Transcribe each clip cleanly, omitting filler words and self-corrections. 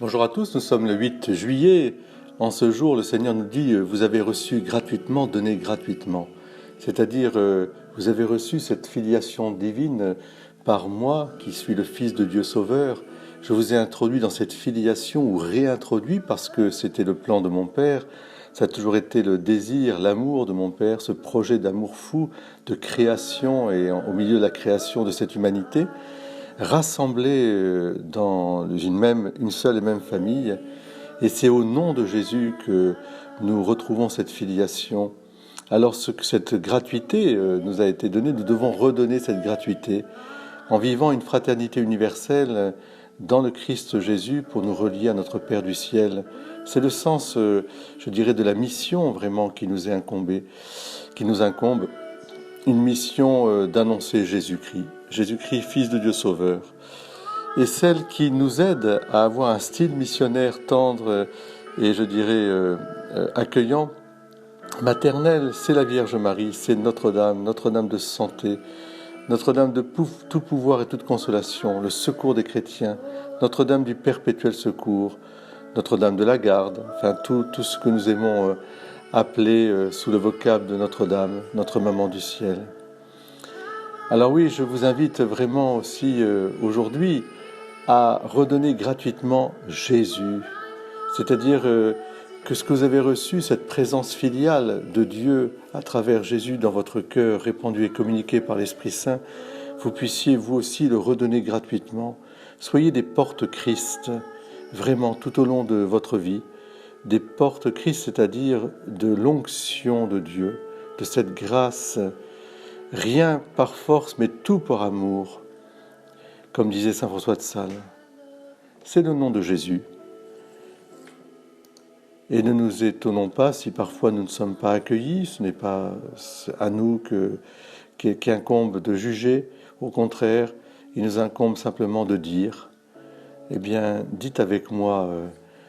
Bonjour à tous, nous sommes le 8 juillet. En ce jour, le Seigneur nous dit « Vous avez reçu gratuitement, donnez gratuitement ». C'est-à-dire, vous avez reçu cette filiation divine par moi, qui suis le Fils de Dieu Sauveur. Je vous ai introduit dans cette filiation, ou réintroduit, parce que c'était le plan de mon Père. Ça a toujours été le désir, l'amour de mon Père, ce projet d'amour fou, de création, et au milieu de la création de cette humanité, rassemblés dans une seule et même famille. Et c'est au nom de Jésus que nous retrouvons cette filiation. Alors cette gratuité nous a été donnée, nous devons redonner cette gratuité en vivant une fraternité universelle dans le Christ Jésus pour nous relier à notre Père du ciel. C'est le sens, je dirais, de la mission vraiment qui nous est incombée, qui nous incombe, une mission d'annoncer Jésus-Christ, Jésus-Christ, Fils de Dieu Sauveur, et celle qui nous aide à avoir un style missionnaire tendre et je dirais accueillant, maternel, c'est la Vierge Marie, c'est Notre-Dame de santé, Notre-Dame de tout pouvoir et toute consolation, le secours des chrétiens, Notre-Dame du perpétuel secours, Notre-Dame de la garde, enfin tout ce que nous aimons appeler sous le vocable de Notre-Dame, notre maman du ciel. Alors oui, je vous invite vraiment aussi aujourd'hui à redonner gratuitement Jésus, c'est-à-dire que ce que vous avez reçu, cette présence filiale de Dieu à travers Jésus dans votre cœur, répandu et communiqué par l'Esprit Saint, vous puissiez vous aussi le redonner gratuitement. Soyez des porte-Christ, vraiment tout au long de votre vie, des porte-Christ, c'est-à-dire de l'onction de Dieu, de cette grâce, rien par force, mais tout par amour, comme disait saint François de Sales. C'est le nom de Jésus. Et ne nous étonnons pas si parfois nous ne sommes pas accueillis, ce n'est pas à nous qu'incombe de juger, au contraire, il nous incombe simplement de dire, eh bien, dites avec moi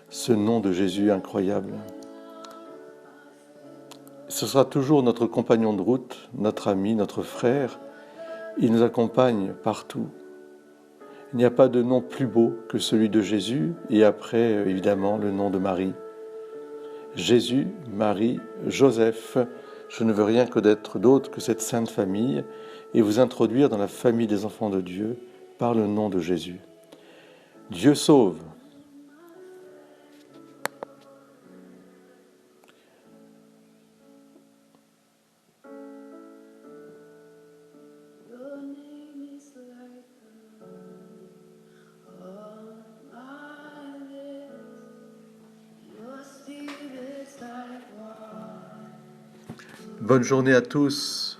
ce nom de Jésus incroyable. Ce sera toujours notre compagnon de route, notre ami, notre frère, il nous accompagne partout. Il n'y a pas de nom plus beau que celui de Jésus, et après, évidemment, le nom de Marie. Jésus, Marie, Joseph, je ne veux rien connaître d'autre que cette sainte famille et vous introduire dans la famille des enfants de Dieu par le nom de Jésus. Dieu sauve. Bonne journée à tous.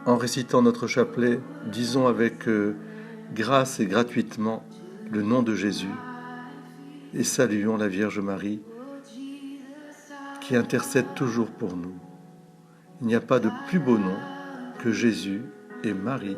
En récitant notre chapelet, disons avec grâce et gratuitement le nom de Jésus et saluons la Vierge Marie qui intercède toujours pour nous. Il n'y a pas de plus beau nom que Jésus et Marie.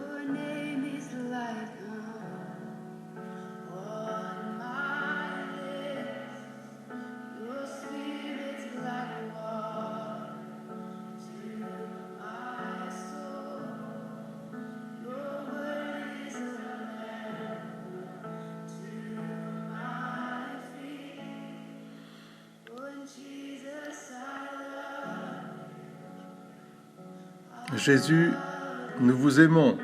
Jésus, nous vous aimons.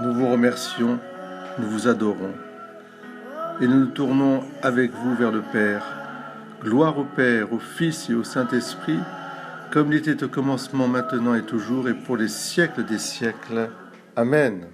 Nous vous remercions, nous vous adorons. Et nous nous tournons avec vous vers le Père. Gloire au Père, au Fils et au Saint-Esprit, comme il était au commencement, maintenant et toujours, et pour les siècles des siècles. Amen.